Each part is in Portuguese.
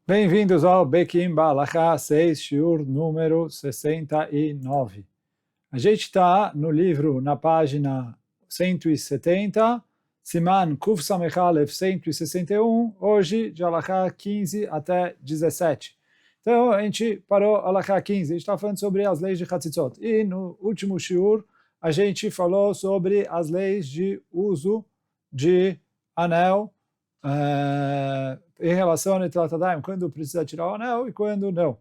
Bem-vindos ao Bekim Balacha 6, shiur número 69. A gente está no livro, na página 170, Siman Kuf Samech Aleph 161, hoje de Alachá 15 até 17. Então, a gente parou Alachá 15, a gente está falando sobre as leis de Hatzitzot. E no último shiur, a gente falou sobre as leis de uso de anel, em relação a Netilat Yadayim, quando precisa tirar o anel e quando não.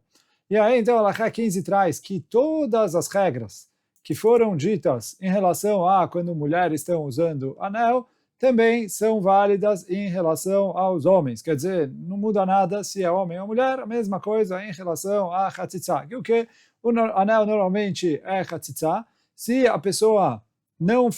E aí, então, a Alachá 15 traz que todas as regras que foram ditas em relação a quando mulheres estão usando anel, também são válidas em relação aos homens. Quer dizer, não muda nada se é homem ou mulher, a mesma coisa em relação a Hatzitzah. O que o anel normalmente é Hatzitzah, se a pessoa não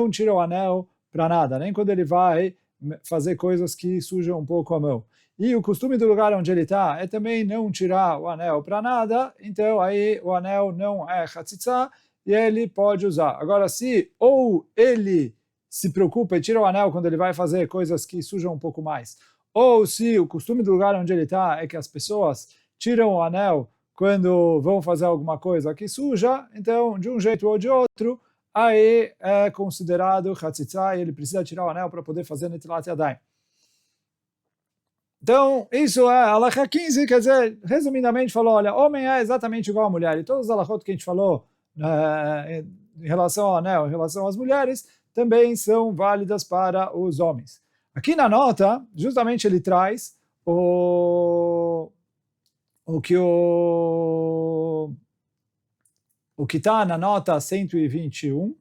tira o anel para nada, nem quando ele vai fazer coisas que sujam um pouco a mão. E o costume do lugar onde ele está é também não tirar o anel para nada, então aí o anel não é Hatzitzah e ele pode usar. Agora, se ou ele se preocupa e tira o anel quando ele vai fazer coisas que sujam um pouco mais, ou se o costume do lugar onde ele está é que as pessoas tiram o anel quando vão fazer alguma coisa que suja, então, de um jeito ou de outro, aí é considerado Hatzitzah e ele precisa tirar o anel para poder fazer Netilat Yadayim. Então, isso é Alachá 15, quer dizer, resumidamente falou, olha, homem é exatamente igual a mulher, e todos os alachot que a gente falou em relação ao anel, em relação às mulheres, também são válidas para os homens. Aqui na nota, justamente ele traz o que está na nota 121,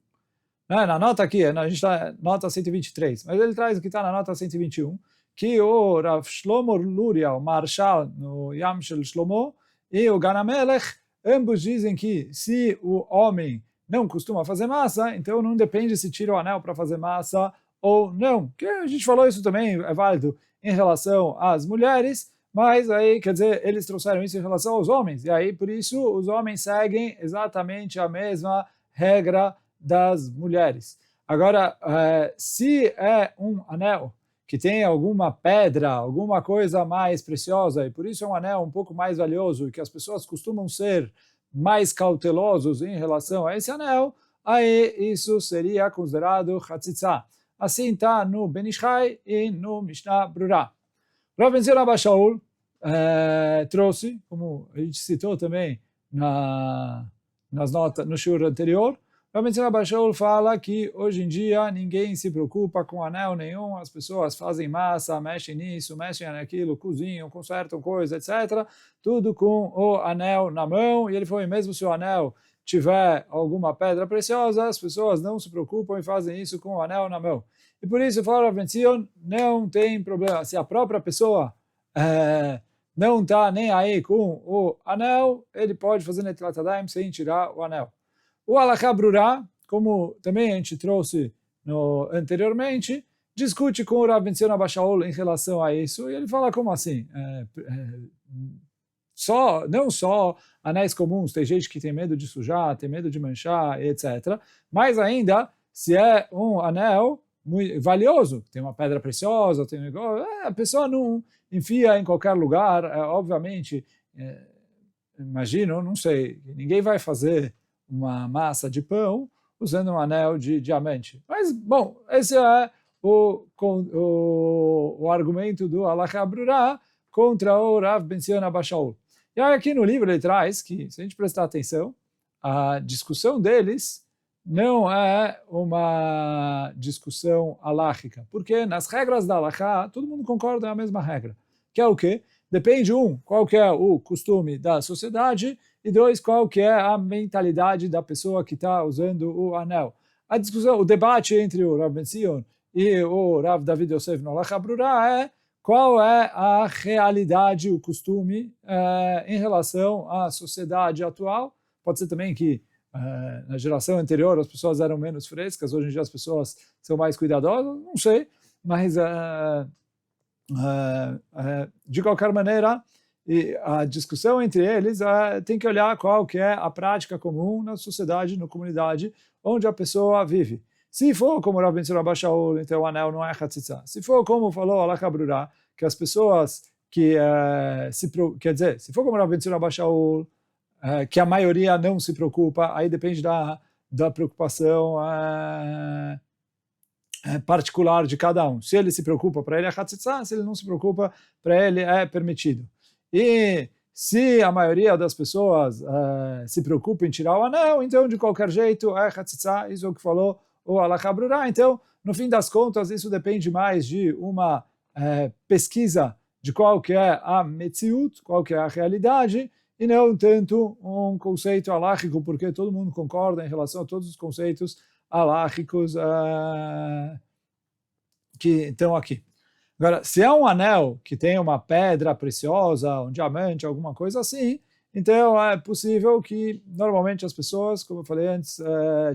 né? Na nota aqui, a gente está na nota 123, mas ele traz o que está na nota 121, que o Rav Shlomo Luria, o Marshal no Yam Shel Shlomo, e o Ganamelech, ambos dizem que se o homem não costuma fazer massa, então não depende se tira o anel para fazer massa ou não. Que a gente falou isso também, é válido em relação às mulheres, mas aí, quer dizer, eles trouxeram isso em relação aos homens, e aí, por isso, os homens seguem exatamente a mesma regra das mulheres. Agora, se é um anel que tem alguma pedra, alguma coisa mais preciosa, e por isso é um anel um pouco mais valioso, e que as pessoas costumam ser mais cautelosos em relação a esse anel, aí isso seria considerado Hatzitzah. Assim está no Ben Ish Chai e no Mishnah Brura. Rav Ben Zion Abba Shaul trouxe, como a gente citou também nas notas, no shiur anterior, Rav Ben Zion Abba Shaul fala que hoje em dia ninguém se preocupa com anel nenhum, as pessoas fazem massa, mexem nisso, mexem naquilo, cozinham, consertam coisas, etc. Tudo com o anel na mão, e ele foi mesmo se o anel tiver alguma pedra preciosa, as pessoas não se preocupam e fazem isso com o anel na mão. E por isso, fala Rav Ben Zion, não tem problema. Se a própria pessoa não está nem aí com o anel, ele pode fazer Netilat Yadayim sem tirar o anel. O Alachá Brura, como também a gente trouxe anteriormente, discute com o Rav Ben Zion Abba Shaul em relação a isso, e ele fala como assim? Não só anéis comuns, tem gente que tem medo de sujar, tem medo de manchar, etc. Mas ainda, se é um anel muito valioso, tem uma pedra preciosa, tem um negócio, a pessoa não enfia em qualquer lugar, obviamente, imagino, não sei, ninguém vai fazer uma massa de pão usando um anel de diamante. Mas, bom, esse é o argumento do Alachá Brura contra o Rav Ben Zion Abba Shaul. E aí aqui no livro ele traz que, se a gente prestar atenção, a discussão deles não é uma discussão aláhica, porque nas regras da Alachá, todo mundo concorda na mesma regra, que é o quê? Depende, qual que é o costume da sociedade, e dois, qual que é a mentalidade da pessoa que está usando o anel. A discussão, o debate entre o Rav Ben Zion e o Rav David Yosef no Alachá Brura é qual é a realidade, o costume em relação à sociedade atual. Pode ser também que na geração anterior as pessoas eram menos frescas, hoje em dia as pessoas são mais cuidadosas, não sei, mas de qualquer maneira, a discussão entre eles tem que olhar qual que é a prática comum na sociedade, na comunidade onde a pessoa vive. Se for como Rav Ben Zion Abba Shaul, então o anel não é Hatzitzah. Se for como falou Alachá Brura, que as pessoas que, quer dizer, se for como Rav Ben Tzur Abba Shaul, que a maioria não se preocupa, aí depende da preocupação particular de cada um. Se ele se preocupa, para ele é Hatzitza, se ele não se preocupa, para ele é permitido. E se a maioria das pessoas se preocupa em tirar o anel, então de qualquer jeito é Hatzitza, isso é o que falou o Halakha Brura. Então, no fim das contas, isso depende mais de uma pesquisa de qual que é a Metziut, qual que é a realidade, e não tanto um conceito halakhico, porque todo mundo concorda em relação a todos os conceitos halachicos que estão aqui. Agora, se é um anel que tem uma pedra preciosa, um diamante, alguma coisa assim, então é possível que normalmente as pessoas, como eu falei antes,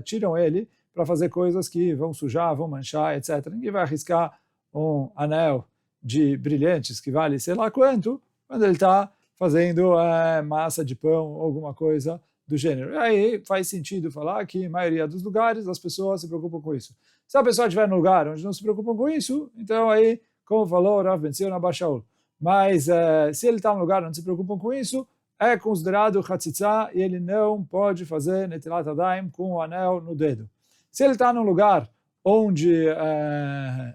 tiram ele para fazer coisas que vão sujar, vão manchar, etc. Ninguém vai arriscar um anel de brilhantes que vale sei lá quanto, quando ele está fazendo massa de pão ou alguma coisa do gênero. E aí faz sentido falar que, na maioria dos lugares, as pessoas se preocupam com isso. Se a pessoa estiver num lugar onde não se preocupam com isso, então aí, como falou Rav Ben Tzur Abba Shaul. Mas se ele está num lugar onde se preocupam com isso, é considerado Hatzitza e ele não pode fazer Netilat Yadayim com o anel no dedo. Se ele está num lugar onde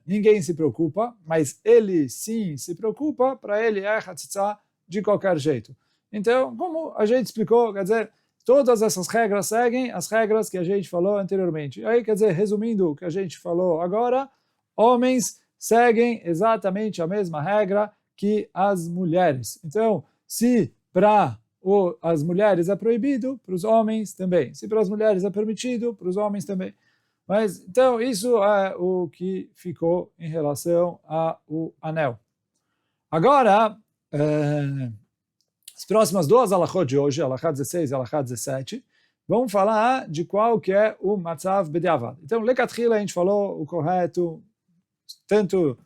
ninguém se preocupa, mas ele sim se preocupa, para ele é Hatzitza de qualquer jeito. Então, como a gente explicou, quer dizer, todas essas regras seguem as regras que a gente falou anteriormente. E aí, quer dizer, resumindo o que a gente falou agora, homens seguem exatamente a mesma regra que as mulheres. Então, se para as mulheres é proibido, para os homens também. Se para as mulheres é permitido, para os homens também. Mas, então, isso é o que ficou em relação ao anel. Agora, as próximas duas halachot de hoje, halachá 16 e halachá 17, vamos falar de qual que é o matzav bediavad. Então, lecatchila a gente falou o correto, tanto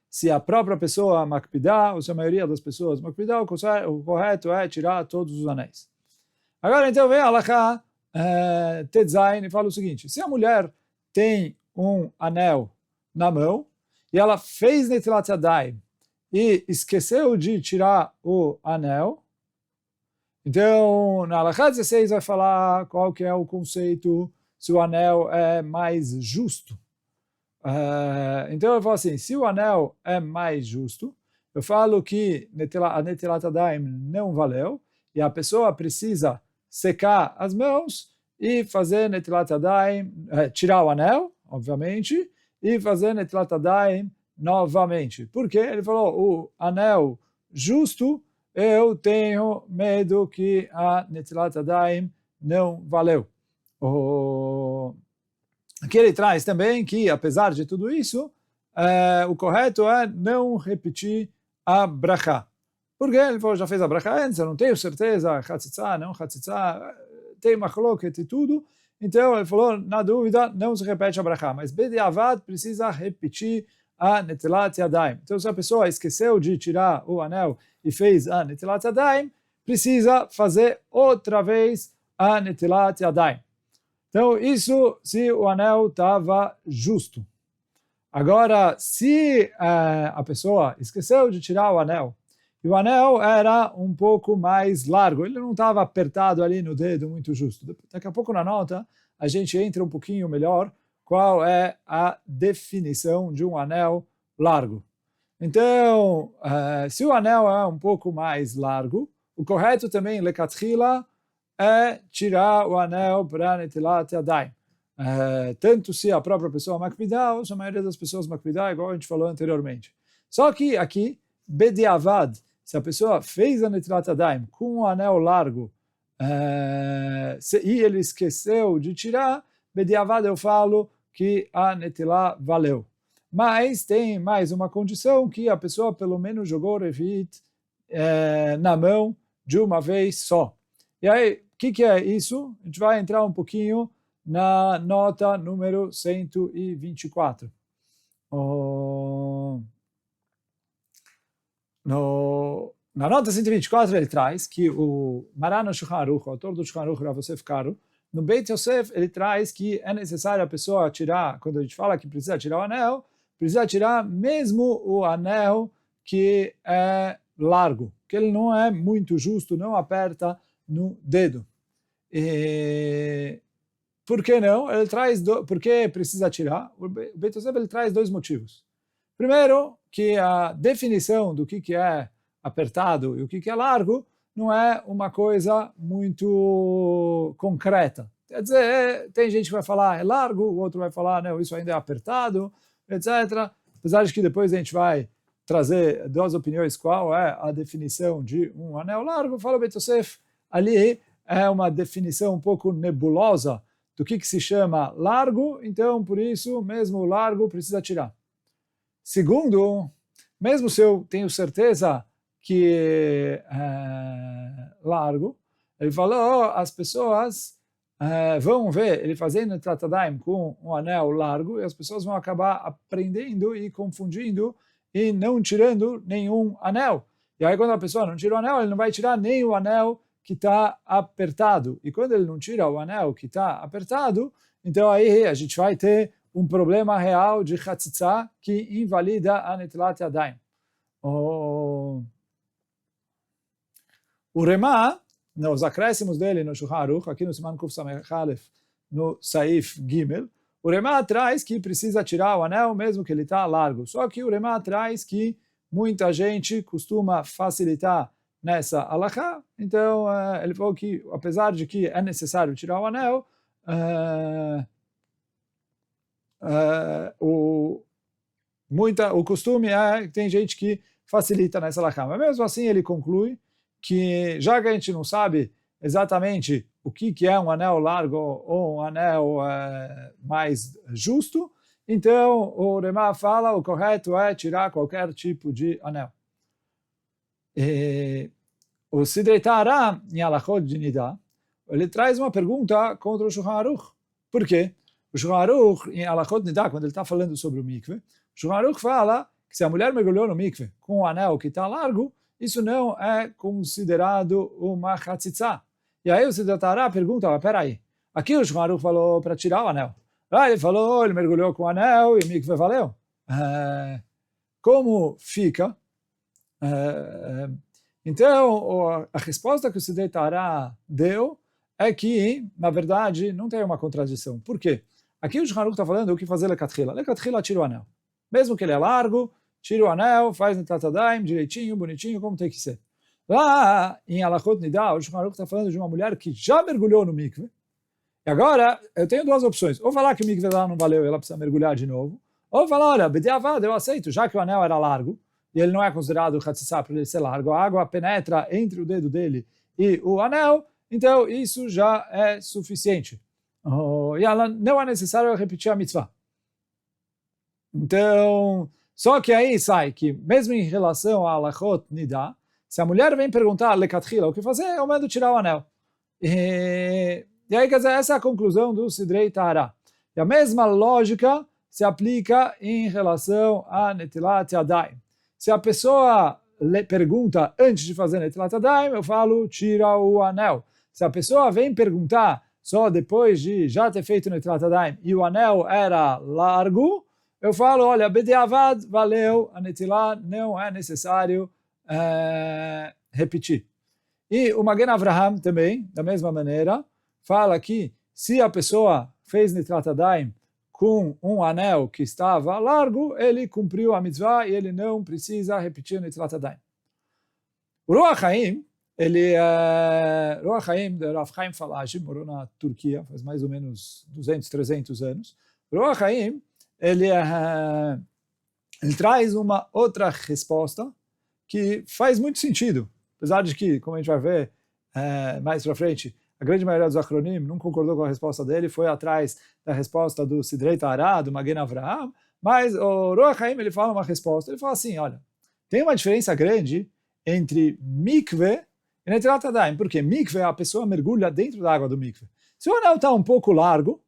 se a própria pessoa makpidá, ou se a maioria das pessoas makpidá, o correto é tirar todos os anéis. Agora, então, vem a halachá Tetzain e fala o seguinte: se a mulher tem um anel na mão e ela fez Netilat Yadayim e esqueceu de tirar o anel, então na halachá 16 vai falar qual que é o conceito, se o anel é mais justo. Então eu falo assim, se o anel é mais justo, eu falo que a Netilat Yadayim não valeu e a pessoa precisa secar as mãos e fazer Netilat Yadayim, tirar o anel, obviamente, e fazer Netilat Yadayim novamente. Porque ele falou, o anel justo, eu tenho medo que a Netilat Yadayim não valeu. Aqui ele traz também que, apesar de tudo isso, o correto é não repetir a brachá. Porque ele falou, já fez a brachá antes, eu não tenho certeza, Hatzitza, não Hatzitza, tem machloket e tudo. Então ele falou, na dúvida, não se repete a brachá. Mas bediavad precisa repetir a Netilat Yadayim. Então se a pessoa esqueceu de tirar o anel e fez a Netilat Yadayim, precisa fazer outra vez a Netilat Yadayim. Então isso se o anel estava justo. Agora, se a pessoa esqueceu de tirar o anel, e o anel era um pouco mais largo, ele não estava apertado ali no dedo muito justo. Daqui a pouco na nota a gente entra um pouquinho melhor qual é a definição de um anel largo. Então, se o anel é um pouco mais largo, o correto também, lecatchila, é tirar o anel para Netilat Yadayim. Tanto se a própria pessoa makpidá, ou se a maioria das pessoas makpidá, igual a gente falou anteriormente. Só que aqui, bediavad, se a pessoa fez a Netilat Yadayim com um anel largo e ele esqueceu de tirar, bediavad eu falo que a Netilah valeu. Mas tem mais uma condição que a pessoa pelo menos jogou Revit na mão de uma vez só. E aí, o que é isso? A gente vai entrar um pouquinho na nota número 124. Na nota 124 ele traz que o Maran Shulchan Aruch, o autor do Shulchan Aruch, Rav Yosef Karo, no Beit Yosef ele traz que é necessário a pessoa tirar, quando a gente fala que precisa tirar o anel, precisa tirar mesmo o anel que é largo, que ele não é muito justo, não aperta no dedo. Por que não? Ele traz por que precisa tirar? O Beit Yosef ele traz dois motivos. Primeiro, que a definição do que é apertado e o que é largo não é uma coisa muito concreta. Quer dizer, tem gente que vai falar é largo, o outro vai falar não, isso ainda é apertado, etc. Apesar de que depois a gente vai trazer duas opiniões qual é a definição de um anel largo, fala o Beit Yosef, ali é uma definição um pouco nebulosa do que se chama largo, então por isso mesmo o largo precisa tirar. Segundo, mesmo se eu tenho certeza que é largo, ele falou, as pessoas vão ver ele fazendo Tratadaim com um anel largo e as pessoas vão acabar aprendendo e confundindo e não tirando nenhum anel. E aí quando a pessoa não tira o anel, ele não vai tirar nem o anel que está apertado. E quando ele não tira o anel que está apertado, então aí a gente vai ter um problema real de Chatzitza que invalida a Netilat Yadayim. O Remá, nos acréscimos dele no Shulchan Aruch, aqui no Siman Kuf Samech Aleph, no Saif Gimel, o Remá traz que precisa tirar o anel mesmo que ele está largo. Só que o Remá traz que muita gente costuma facilitar nessa halakha, então ele falou que apesar de que é necessário tirar o anel, o costume é que tem gente que facilita nessa halakha. Mas mesmo assim ele conclui que já que a gente não sabe exatamente o que é um anel largo ou um anel mais justo, então o Remá fala o correto é tirar qualquer tipo de anel. O Sidrei Ta'ara, em Halachot de Nidá, ele traz uma pergunta contra o Shulchan Aruch. Por quê? O Shulchan Aruch, em Halachot de Nidá, quando ele está falando sobre o mikve, o Shulchan Aruch fala que se a mulher mergulhou no mikve com um anel que está largo, isso não é considerado uma chatzitza. E aí o Sidrei Ta'ara pergunta, peraí, aqui o Shulchan Aruch falou para tirar o anel. Aí ele falou, ele mergulhou com o anel e o mikve valeu. Como fica? Então, a resposta que o Sidrei Ta'ara deu é que, na verdade, não tem uma contradição. Por quê? Aqui o Shulchan Aruch está falando o que fazer lekatchila. Lekatchila tira o anel. Mesmo que ele é largo, tira o anel, faz no Tratadaim, direitinho, bonitinho, como tem que ser. Lá, em Halachot Nidá, o Shulchan Aruch está falando de uma mulher que já mergulhou no mikve. E agora, eu tenho duas opções. Ou falar que o mikve lá não valeu e ela precisa mergulhar de novo. Ou falar, olha, b'diavad, eu aceito, já que o anel era largo, e ele não é considerado chatzitza por ele ser largo, a água penetra entre o dedo dele e o anel, então isso já é suficiente. E ela não é necessário repetir a mitzvah. Então, só que aí sai que, mesmo em relação a Halachot Nidá, se a mulher vem perguntar lekatchila o que fazer, eu mando tirar o anel. E aí, quer dizer, essa é a conclusão do Sidrei Ta'ara. E a mesma lógica se aplica em relação a Netilat Yadayim. Se a pessoa pergunta antes de fazer Netilat Yadayim, eu falo, tira o anel. Se a pessoa vem perguntar só depois de já ter feito Netilat Yadayim e o anel era largo, eu falo, olha, b'diavad, valeu, a Netilah não é necessário repetir. E o Magen Avraham também, da mesma maneira, fala que se a pessoa fez Netilat Yadayim com um anel que estava largo, ele cumpriu a mitzvah e ele não precisa repetir Netilat Yadayim. O Ruach Haim, Ruach Haim, de Rav Chaim Falashi, morou na Turquia, faz mais ou menos 200, 300 anos. O Ruach Haim, ele traz uma outra resposta que faz muito sentido, apesar de que, como a gente vai ver mais para frente, a grande maioria dos acronim não concordou com a resposta dele, foi atrás da resposta do Sidrei Ta'ara, do Magen Avraham, mas o Ruach Haim ele fala uma resposta, ele fala assim, olha, tem uma diferença grande entre mikve e Netilat Yadayim, porque mikve a pessoa mergulha dentro da água do mikve. Se o anel está um pouco largo,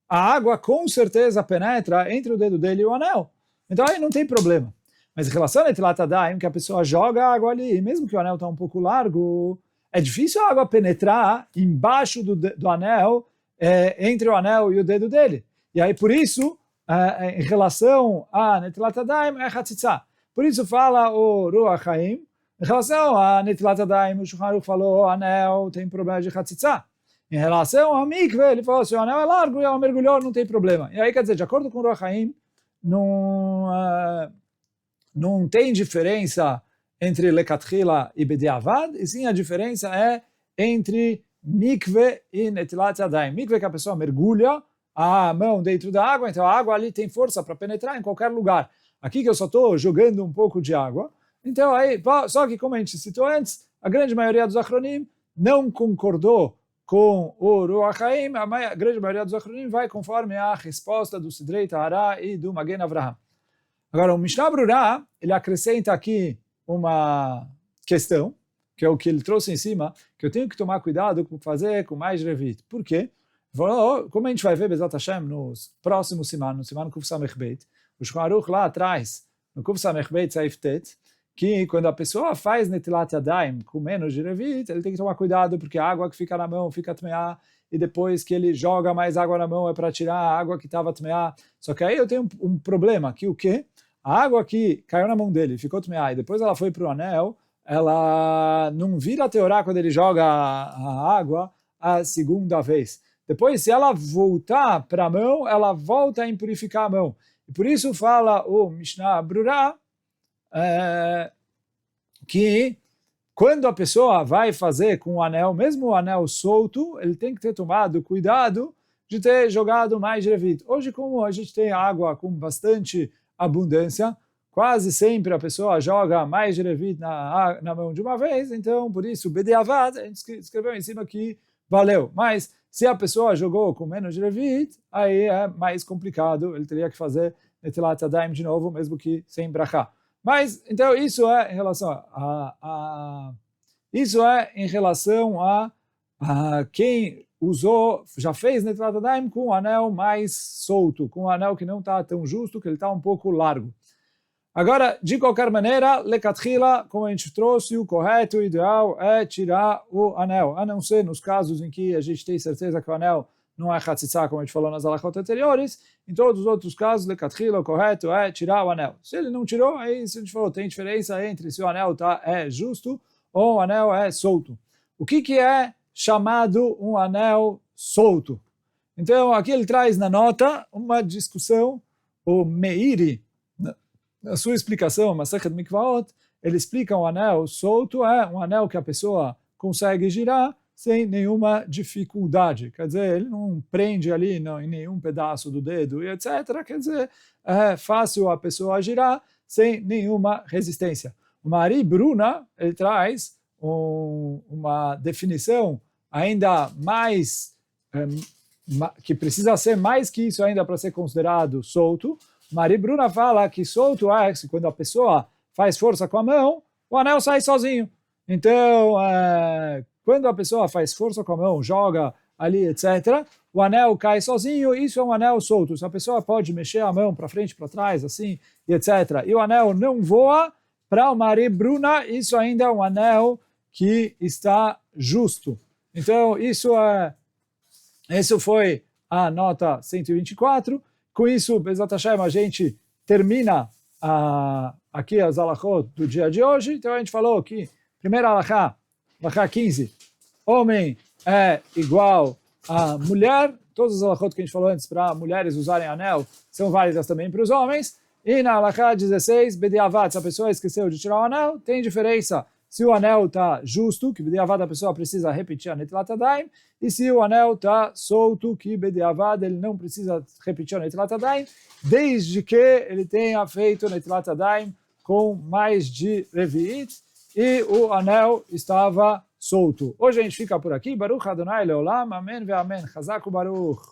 a água com certeza penetra entre o dedo dele e o anel. Então aí não tem problema. Mas em relação a Netilat Yadayim, que a pessoa joga a água ali, e mesmo que o anel está um pouco largo, é difícil a água penetrar embaixo do anel, entre o anel e o dedo dele. E aí por isso, em relação a Netilat Yadayim, é chatzitza. Por isso fala o Ruach Haim. Em relação a Netilat Yadayim, o Shulchan Aruch falou, o anel tem problema de Hatzitza. Em relação ao mikve, ele falou, se o anel é largo e ela mergulhou, não tem problema. E aí, quer dizer, de acordo com o Ruach Haim, não tem diferença entre Lekatchila e Bediavad, e sim a diferença é entre mikve e Netilat Yadayim. Mikve é que a pessoa mergulha a mão dentro da água, então a água ali tem força para penetrar em qualquer lugar. Aqui que eu só estou jogando um pouco de água, então aí, só que como a gente citou antes, a grande maioria dos Achronim não concordou com o Ruach Haim, a grande maioria dos Achronim vai conforme a resposta do Sidrei Tahara e do Magen Avraham. Agora, o Mishnah Brura, ele acrescenta aqui uma questão, que é o que ele trouxe em cima, que eu tenho que tomar cuidado com fazer com mais revit. Por quê? Como a gente vai ver, Bezat Hashem, no próximo Siman, no Siman Kuf Samech Beit, o Shulchan Aruch lá atrás, no Kuf Samech Beit Saif Tet, que quando a pessoa faz Netilat Yadayim com menos de revit, ele tem que tomar cuidado, porque a água que fica na mão fica tmeá, e depois que ele joga mais água na mão é para tirar a água que estava tmeá. Só que aí eu tenho um problema, que o quê? A água que caiu na mão dele, ficou tmeá, e depois ela foi para o anel, ela não vira teorá quando ele joga a água a segunda vez. Depois, se ela voltar para a mão, ela volta a impurificar a mão. E por isso fala o Mishnah Brura que quando a pessoa vai fazer com o anel, mesmo o anel solto, ele tem que ter tomado cuidado de ter jogado mais revit. Hoje, como a gente tem água com bastante abundância, quase sempre a pessoa joga mais revit na mão de uma vez, então, por isso, Bediavad, a gente escreveu em cima que valeu. Mas, se a pessoa jogou com menos revit, aí é mais complicado, ele teria que fazer Netilat Yadayim de novo, mesmo que sem brachá. Mas, então, isso é em relação a quem usou, já fez Netilat Yadayim com um anel mais solto, com um anel que não está tão justo, que ele está um pouco largo. Agora, de qualquer maneira, Lekatchila, como a gente trouxe, o correto, o ideal é tirar o anel, a não ser nos casos em que a gente tem certeza que o anel não é Hatzitza, como a gente falou nas alachot anteriores. Em todos os outros casos, Lekatchila, o correto é tirar o anel. Se ele não tirou, aí se a gente falou, tem diferença entre se o anel é justo ou o anel é solto. O que é chamado um anel solto? Então, aqui ele traz na nota uma discussão, o Meiri, na sua explicação, Masechet Mikvaot, ele explica um anel solto é um anel que a pessoa consegue girar sem nenhuma dificuldade. Quer dizer, ele não prende ali em nenhum pedaço do dedo e etc. Quer dizer, é fácil a pessoa girar sem nenhuma resistência. O Mari Bruna, ele traz uma definição ainda mais, que precisa ser mais que isso ainda para ser considerado solto. Mari Bruna fala que solto é quando a pessoa faz força com a mão, o anel sai sozinho. Então, quando a pessoa faz força com a mão, joga ali, etc., o anel cai sozinho, isso é um anel solto. Se a pessoa pode mexer a mão para frente, para trás, assim, e etc., e o anel não voa, para o Mari Bruna, isso ainda é um anel que está justo. Então, isso foi a nota 124. Com isso, Bezat Hashem, a gente termina aqui as alachot do dia de hoje. Então a gente falou que, primeira alachá 15, homem é igual a mulher. Todas as alachot que a gente falou antes para mulheres usarem anel são válidas também para os homens. E na alachá 16, Bediavad, se a pessoa esqueceu de tirar o anel, tem diferença se o anel está justo, que Bediavad a pessoa precisa repetir a Netilat Yadayim, e se o anel está solto, que Bediavad ele não precisa repetir a Netilat Yadayim, desde que ele tenha feito a Netilat Yadayim com mais de Revi'it, e o anel estava solto. Hoje a gente fica por aqui. Baruch Adonai Leolam. Amém ve amém. Chazak u'baruch.